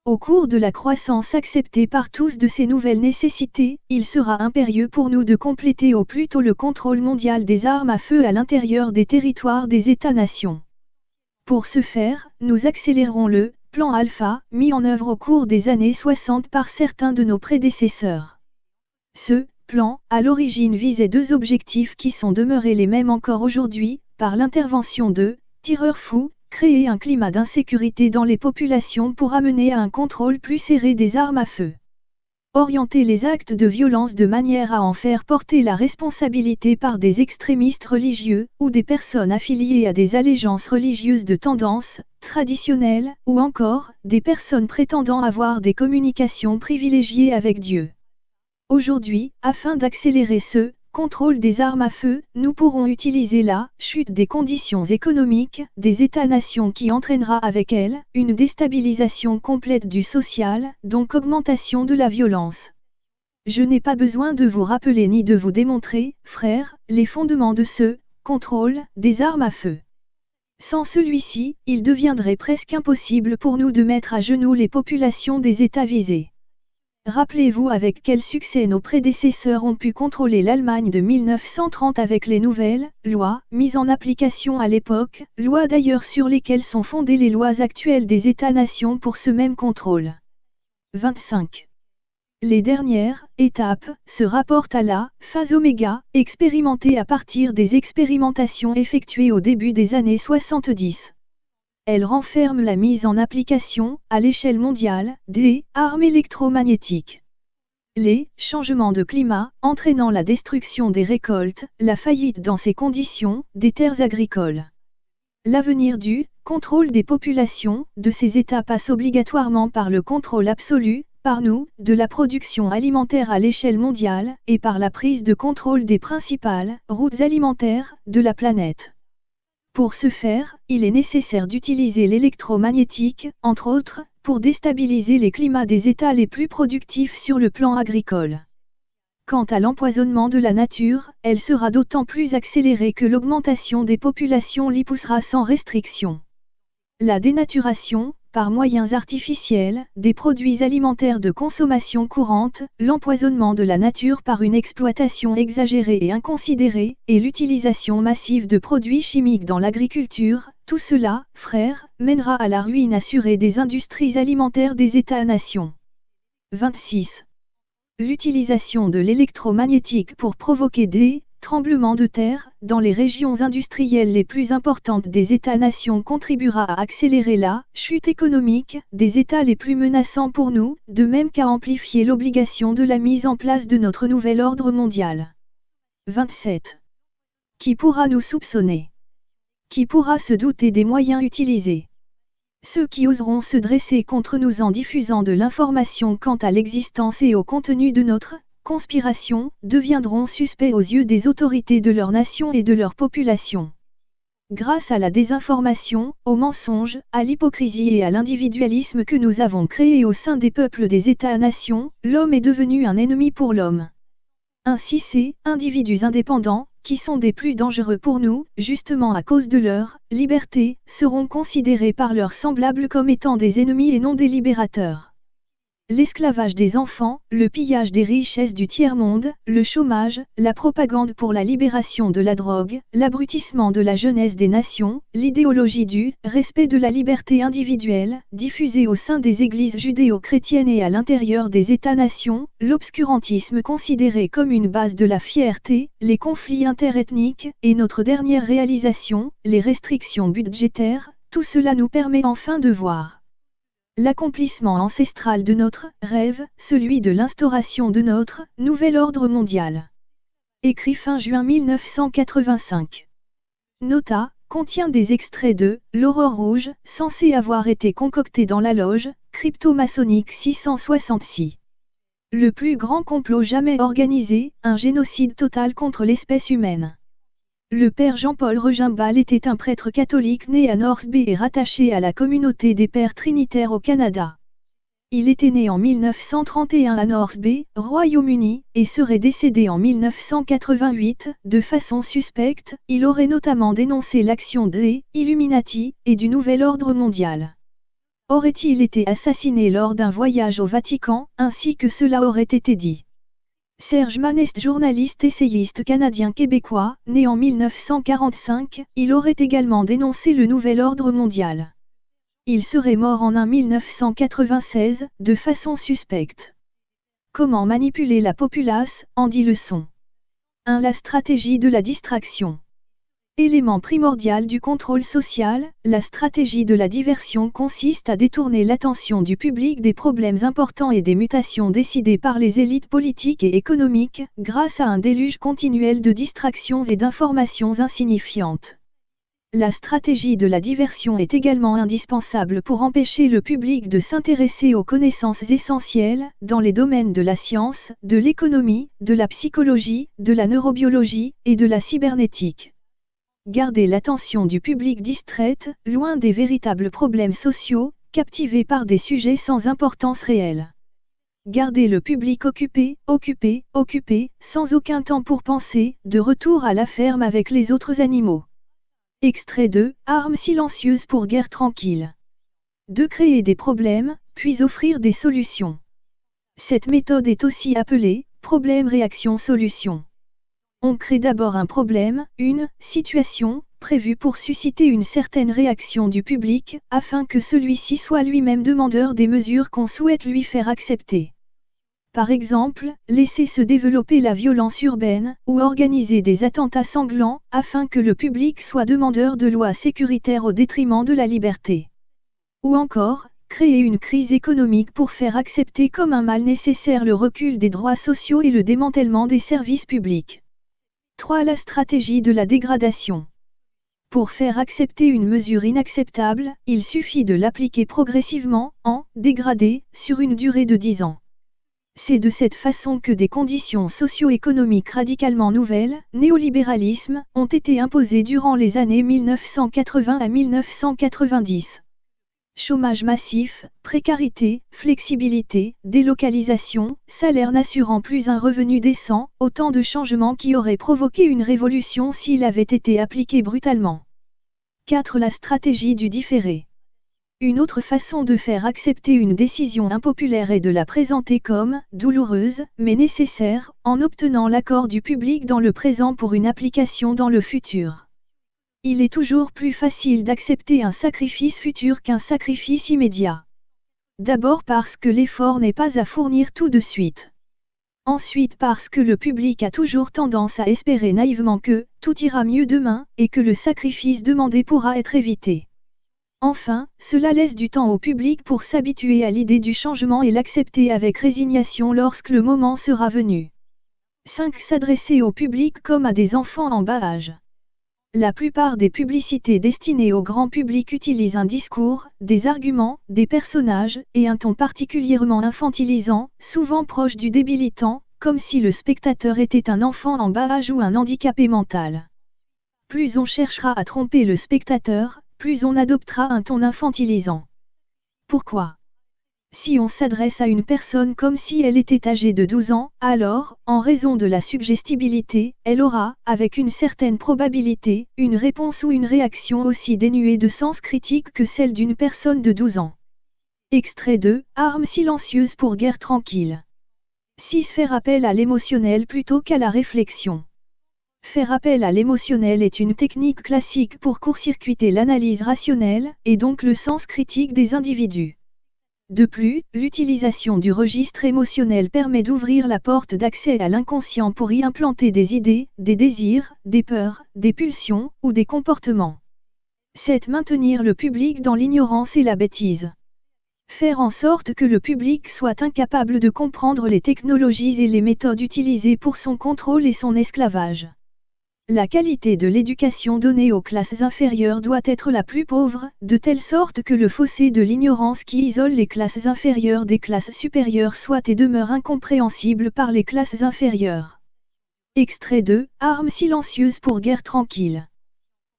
Au cours de la croissance acceptée par tous de ces nouvelles nécessités, il sera impérieux pour nous de compléter au plus tôt le contrôle mondial des armes à feu à l'intérieur des territoires des États-nations. Pour ce faire, nous accélérerons le plan Alpha, mis en œuvre au cours des années 60 par certains de nos prédécesseurs. Ce plan, à l'origine visait deux objectifs qui sont demeurés les mêmes encore aujourd'hui, par l'intervention de tireurs fous, créer un climat d'insécurité dans les populations pour amener à un contrôle plus serré des armes à feu. Orienter les actes de violence de manière à en faire porter la responsabilité par des extrémistes religieux, ou des personnes affiliées à des allégeances religieuses de tendance traditionnelle, ou encore, des personnes prétendant avoir des communications privilégiées avec Dieu. Aujourd'hui, afin d'accélérer ce contrôle des armes à feu, nous pourrons utiliser la chute des conditions économiques des États-nations qui entraînera avec elle une déstabilisation complète du social, donc augmentation de la violence. Je n'ai pas besoin de vous rappeler ni de vous démontrer, frères, les fondements de ce contrôle des armes à feu. Sans celui-ci, il deviendrait presque impossible pour nous de mettre à genoux les populations des États visés. Rappelez-vous avec quel succès nos prédécesseurs ont pu contrôler l'Allemagne de 1930 avec les nouvelles lois mises en application à l'époque, lois d'ailleurs sur lesquelles sont fondées les lois actuelles des États-nations pour ce même contrôle. 25. Les dernières étapes se rapportent à la phase oméga, expérimentée à partir des expérimentations effectuées au début des années 70. Elle renferme la mise en application, à l'échelle mondiale, des armes électromagnétiques. Les changements de climat, entraînant la destruction des récoltes, la faillite dans ces conditions, des terres agricoles. L'avenir du contrôle des populations, de ces États passe obligatoirement par le contrôle absolu, par nous, de la production alimentaire à l'échelle mondiale, et par la prise de contrôle des principales routes alimentaires de la planète. Pour ce faire, il est nécessaire d'utiliser l'électromagnétique, entre autres, pour déstabiliser les climats des États les plus productifs sur le plan agricole. Quant à l'empoisonnement de la nature, elle sera d'autant plus accélérée que l'augmentation des populations l'y poussera sans restriction. La dénaturation, par moyens artificiels, des produits alimentaires de consommation courante, l'empoisonnement de la nature par une exploitation exagérée et inconsidérée, et l'utilisation massive de produits chimiques dans l'agriculture, tout cela, frères, mènera à la ruine assurée des industries alimentaires des États-nations. 26. L'utilisation de l'électromagnétique pour provoquer des tremblements de terre dans les régions industrielles les plus importantes des États-nations contribuera à accélérer la chute économique des États les plus menaçants pour nous, de même qu'à amplifier l'obligation de la mise en place de notre nouvel ordre mondial. 27. Qui pourra nous soupçonner? Qui pourra se douter des moyens utilisés? Ceux qui oseront se dresser contre nous en diffusant de l'information quant à l'existence et au contenu de notre conspiration, deviendront suspects aux yeux des autorités de leur nation et de leur population. Grâce à la désinformation, au mensonge, à l'hypocrisie et à l'individualisme que nous avons créés au sein des peuples des États-nations, l'homme est devenu un ennemi pour l'homme. Ainsi ces individus indépendants, qui sont des plus dangereux pour nous, justement à cause de leur liberté, seront considérés par leurs semblables comme étant des ennemis et non des libérateurs. L'esclavage des enfants, le pillage des richesses du tiers-monde, le chômage, la propagande pour la libération de la drogue, l'abrutissement de la jeunesse des nations, l'idéologie du respect de la liberté individuelle, diffusée au sein des églises judéo-chrétiennes et à l'intérieur des États-nations, l'obscurantisme considéré comme une base de la fierté, les conflits interethniques, et notre dernière réalisation, les restrictions budgétaires, tout cela nous permet enfin de voir l'accomplissement ancestral de notre rêve, celui de l'instauration de notre nouvel ordre mondial. Écrit fin juin 1985. Nota, contient des extraits de L'Aurore rouge, censé avoir été concocté dans la loge crypto-maçonnique 666. Le plus grand complot jamais organisé, un génocide total contre l'espèce humaine. Le père Jean-Paul Regimbal était un prêtre catholique né à North Bay et rattaché à la communauté des Pères Trinitaires au Canada. Il était né en 1931 à North Bay, Royaume-Uni, et serait décédé en 1988, de façon suspecte. Il aurait notamment dénoncé l'action des Illuminati et du Nouvel Ordre mondial. Aurait-il été assassiné lors d'un voyage au Vatican, ainsi que cela aurait été dit. Serge Manest, journaliste essayiste canadien-québécois, né en 1945, il aurait également dénoncé le Nouvel Ordre mondial. Il serait mort en 1996, de façon suspecte. Comment manipuler la populace, en dit leçon. 1. La stratégie de la distraction. Élément primordial du contrôle social, la stratégie de la diversion consiste à détourner l'attention du public des problèmes importants et des mutations décidées par les élites politiques et économiques, grâce à un déluge continuel de distractions et d'informations insignifiantes. La stratégie de la diversion est également indispensable pour empêcher le public de s'intéresser aux connaissances essentielles, dans les domaines de la science, de l'économie, de la psychologie, de la neurobiologie, et de la cybernétique. Garder l'attention du public distraite, loin des véritables problèmes sociaux, captivé par des sujets sans importance réelle. Garder le public occupé, sans aucun temps pour penser, de retour à la ferme avec les autres animaux. Extrait 2, Armes silencieuses pour guerre tranquille. 2. Créer des problèmes, puis offrir des solutions. Cette méthode est aussi appelée problème-réaction-solution. On crée d'abord un problème, une situation, prévue pour susciter une certaine réaction du public, afin que celui-ci soit lui-même demandeur des mesures qu'on souhaite lui faire accepter. Par exemple, laisser se développer la violence urbaine, ou organiser des attentats sanglants, afin que le public soit demandeur de lois sécuritaires au détriment de la liberté. Ou encore, créer une crise économique pour faire accepter comme un mal nécessaire le recul des droits sociaux et le démantèlement des services publics. 3. La stratégie de la dégradation. Pour faire accepter une mesure inacceptable, il suffit de l'appliquer progressivement, en dégradé, sur une durée de 10 ans. C'est de cette façon que des conditions socio-économiques radicalement nouvelles, néolibéralisme, ont été imposées durant les années 1980 à 1990. Chômage massif, précarité, flexibilité, délocalisation, salaire n'assurant plus un revenu décent, autant de changements qui auraient provoqué une révolution s'il avait été appliqué brutalement. 4. La stratégie du différé. Une autre façon de faire accepter une décision impopulaire est de la présenter comme douloureuse, mais nécessaire, en obtenant l'accord du public dans le présent pour une application dans le futur. Il est toujours plus facile d'accepter un sacrifice futur qu'un sacrifice immédiat. D'abord parce que l'effort n'est pas à fournir tout de suite. Ensuite parce que le public a toujours tendance à espérer naïvement que tout ira mieux demain et que le sacrifice demandé pourra être évité. Enfin, cela laisse du temps au public pour s'habituer à l'idée du changement et l'accepter avec résignation lorsque le moment sera venu. 5. S'adresser au public comme à des enfants en bas âge. La plupart des publicités destinées au grand public utilisent un discours, des arguments, des personnages, et un ton particulièrement infantilisant, souvent proche du débilitant, comme si le spectateur était un enfant en bas âge ou un handicapé mental. Plus on cherchera à tromper le spectateur, plus on adoptera un ton infantilisant. Pourquoi ? Si on s'adresse à une personne comme si elle était âgée de 12 ans, alors, en raison de la suggestibilité, elle aura, avec une certaine probabilité, une réponse ou une réaction aussi dénuée de sens critique que celle d'une personne de 12 ans. Extrait 2, Armes silencieuses pour guerre tranquille. 6. Faire appel à l'émotionnel plutôt qu'à la réflexion. Faire appel à l'émotionnel est une technique classique pour court-circuiter l'analyse rationnelle, et donc le sens critique des individus. De plus, l'utilisation du registre émotionnel permet d'ouvrir la porte d'accès à l'inconscient pour y implanter des idées, des désirs, des peurs, des pulsions, ou des comportements. 7. Maintenir le public dans l'ignorance et la bêtise. Faire en sorte que le public soit incapable de comprendre les technologies et les méthodes utilisées pour son contrôle et son esclavage. La qualité de l'éducation donnée aux classes inférieures doit être la plus pauvre, de telle sorte que le fossé de l'ignorance qui isole les classes inférieures des classes supérieures soit et demeure incompréhensible par les classes inférieures. Extrait 2, Armes silencieuses pour guerre tranquille.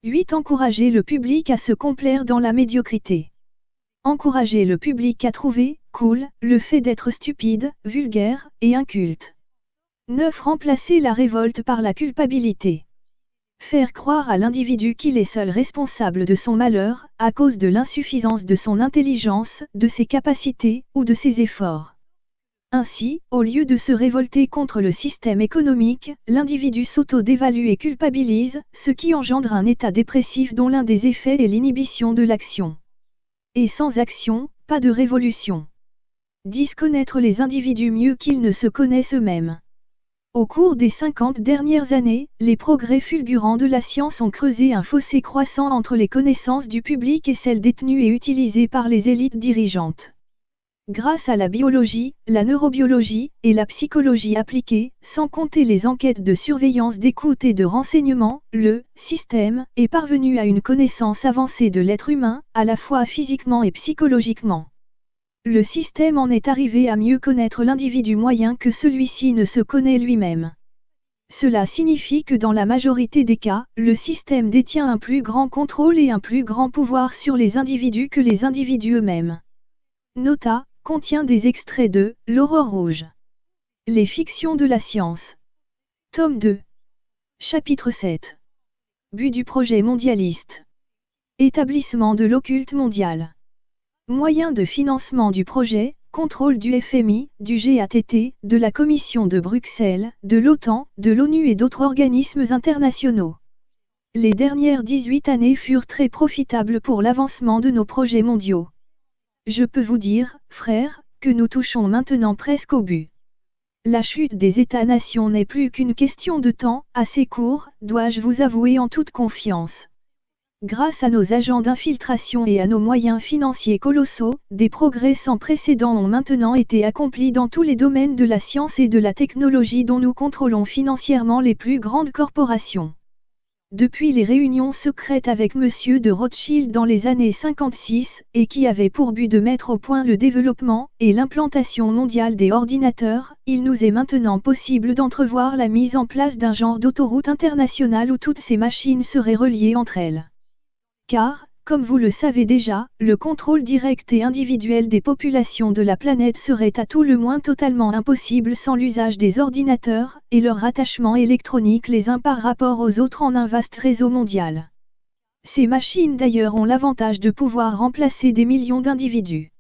8. Encourager le public à se complaire dans la médiocrité. Encourager le public à trouver cool le fait d'être stupide, vulgaire et inculte. 9. Remplacer la révolte par la culpabilité. Faire croire à l'individu qu'il est seul responsable de son malheur, à cause de l'insuffisance de son intelligence, de ses capacités, ou de ses efforts. Ainsi, au lieu de se révolter contre le système économique, l'individu s'auto-dévalue et culpabilise, ce qui engendre un état dépressif dont l'un des effets est l'inhibition de l'action. Et sans action, pas de révolution. 10. Connaître les individus mieux qu'ils ne se connaissent eux-mêmes. Au cours des 50 dernières années, les progrès fulgurants de la science ont creusé un fossé croissant entre les connaissances du public et celles détenues et utilisées par les élites dirigeantes. Grâce à la biologie, la neurobiologie, et la psychologie appliquée, sans compter les enquêtes de surveillance d'écoute et de renseignement, le système est parvenu à une connaissance avancée de l'être humain, à la fois physiquement et psychologiquement. Le système en est arrivé à mieux connaître l'individu moyen que celui-ci ne se connaît lui-même. Cela signifie que dans la majorité des cas, le système détient un plus grand contrôle et un plus grand pouvoir sur les individus que les individus eux-mêmes. Nota, contient des extraits de L'Aurore rouge. Les fictions de la science. Tome 2. Chapitre 7. But du projet mondialiste. Établissement de l'occulte mondial. Moyens de financement du projet, contrôle du FMI, du GATT, de la Commission de Bruxelles, de l'OTAN, de l'ONU et d'autres organismes internationaux. Les dernières 18 années furent très profitables pour l'avancement de nos projets mondiaux. Je peux vous dire, frères, que nous touchons maintenant presque au but. La chute des États-nations n'est plus qu'une question de temps, assez court, dois-je vous avouer en toute confiance. Grâce à nos agents d'infiltration et à nos moyens financiers colossaux, des progrès sans précédent ont maintenant été accomplis dans tous les domaines de la science et de la technologie dont nous contrôlons financièrement les plus grandes corporations. Depuis les réunions secrètes avec Monsieur de Rothschild dans les années 56, et qui avaient pour but de mettre au point le développement et l'implantation mondiale des ordinateurs, il nous est maintenant possible d'entrevoir la mise en place d'un genre d'autoroute internationale où toutes ces machines seraient reliées entre elles. Car, Comme vous le savez déjà, le contrôle direct et individuel des populations de la planète serait à tout le moins totalement impossible sans l'usage des ordinateurs, et leur rattachement électronique les uns par rapport aux autres en un vaste réseau mondial. Ces machines d'ailleurs ont l'avantage de pouvoir remplacer des millions d'individus.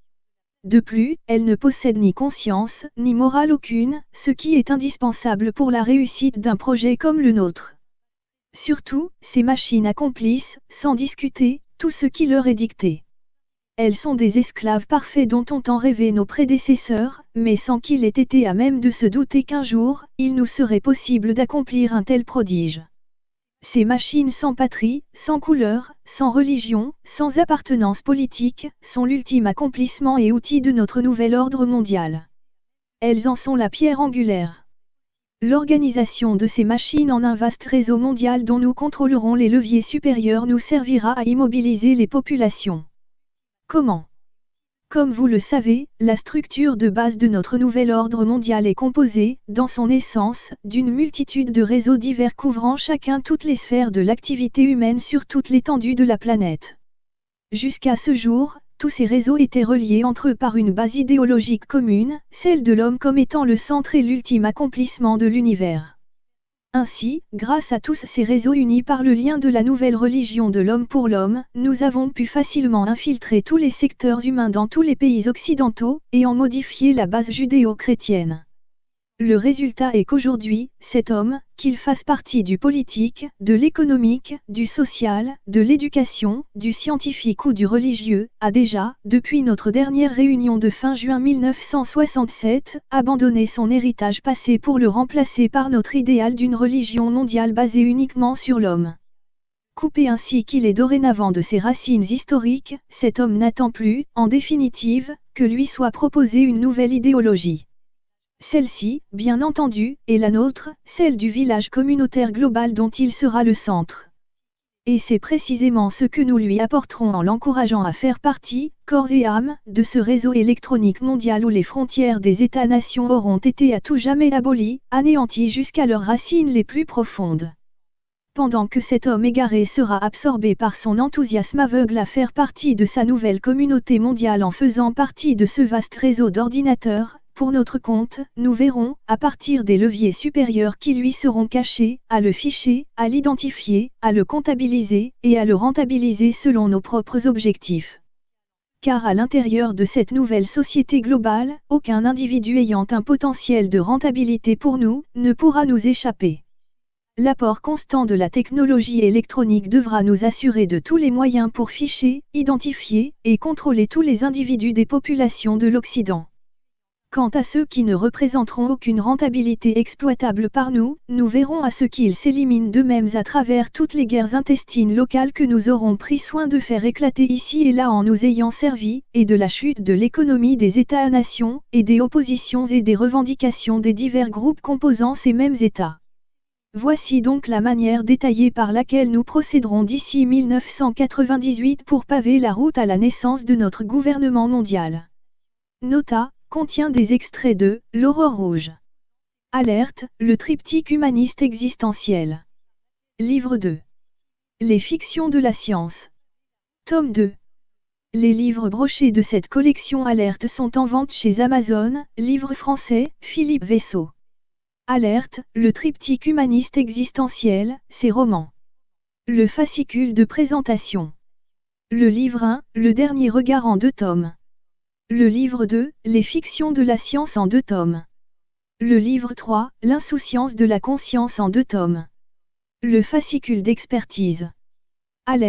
De plus, elles ne possèdent ni conscience, ni morale aucune, ce qui est indispensable pour la réussite d'un projet comme le nôtre. Surtout, ces machines accomplissent, sans discuter, tout ce qui leur est dicté. Elles sont des esclaves parfaits dont ont tant rêvé nos prédécesseurs, mais sans qu'il ait été à même de se douter qu'un jour, il nous serait possible d'accomplir un tel prodige. Ces machines sans patrie, sans couleur, sans religion, sans appartenance politique, sont l'ultime accomplissement et outil de notre nouvel ordre mondial. Elles en sont la pierre angulaire. L'organisation de ces machines en un vaste réseau mondial dont nous contrôlerons les leviers supérieurs nous servira à immobiliser les populations. Comment ? Comme vous le savez, la structure de base de notre nouvel ordre mondial est composée, dans son essence, d'une multitude de réseaux divers couvrant chacun toutes les sphères de l'activité humaine sur toute l'étendue de la planète. Jusqu'à ce jour, tous ces réseaux étaient reliés entre eux par une base idéologique commune, celle de l'homme comme étant le centre et l'ultime accomplissement de l'univers. Ainsi, grâce à tous ces réseaux unis par le lien de la nouvelle religion de l'homme pour l'homme, nous avons pu facilement infiltrer tous les secteurs humains dans tous les pays occidentaux, et en modifier la base judéo-chrétienne. Le résultat est qu'aujourd'hui, cet homme, qu'il fasse partie du politique, de l'économique, du social, de l'éducation, du scientifique ou du religieux, a déjà, depuis notre dernière réunion de fin juin 1967, abandonné son héritage passé pour le remplacer par notre idéal d'une religion mondiale basée uniquement sur l'homme. Coupé ainsi qu'il est dorénavant de ses racines historiques, cet homme n'attend plus, en définitive, que lui soit proposée une nouvelle idéologie. Celle-ci, bien entendu, est la nôtre, celle du village communautaire global dont il sera le centre. Et c'est précisément ce que nous lui apporterons en l'encourageant à faire partie, corps et âme, de ce réseau électronique mondial où les frontières des États-nations auront été à tout jamais abolies, anéanties jusqu'à leurs racines les plus profondes. Pendant que cet homme égaré sera absorbé par son enthousiasme aveugle à faire partie de sa nouvelle communauté mondiale en faisant partie de ce vaste réseau d'ordinateurs, pour notre compte, nous verrons, à partir des leviers supérieurs qui lui seront cachés, à le ficher, à l'identifier, à le comptabiliser, et à le rentabiliser selon nos propres objectifs. Car à l'intérieur de cette nouvelle société globale, aucun individu ayant un potentiel de rentabilité pour nous, ne pourra nous échapper. L'apport constant de la technologie électronique devra nous assurer de tous les moyens pour ficher, identifier, et contrôler tous les individus des populations de l'Occident. Quant à ceux qui ne représenteront aucune rentabilité exploitable par nous, nous verrons à ce qu'ils s'éliminent d'eux-mêmes à travers toutes les guerres intestines locales que nous aurons pris soin de faire éclater ici et là en nous ayant servi, et de la chute de l'économie des États-nations, et des oppositions et des revendications des divers groupes composant ces mêmes États. Voici donc la manière détaillée par laquelle nous procéderons d'ici 1998 pour paver la route à la naissance de notre gouvernement mondial. Nota, contient des extraits de « L'Aurore rouge ». Alerte, le triptyque humaniste existentiel. Livre 2. Les fictions de la science. Tome 2. Les livres brochés de cette collection Alerte sont en vente chez Amazon, livre français, Philippe Vaisseau. Alerte, le triptyque humaniste existentiel, ses romans. Le fascicule de présentation. Le livre 1, le dernier regard en 2 tomes. Le livre 2, les fictions de la science en 2 tomes. Le livre 3, l'insouciance de la conscience en 2 tomes. Le fascicule d'expertise. Alerte.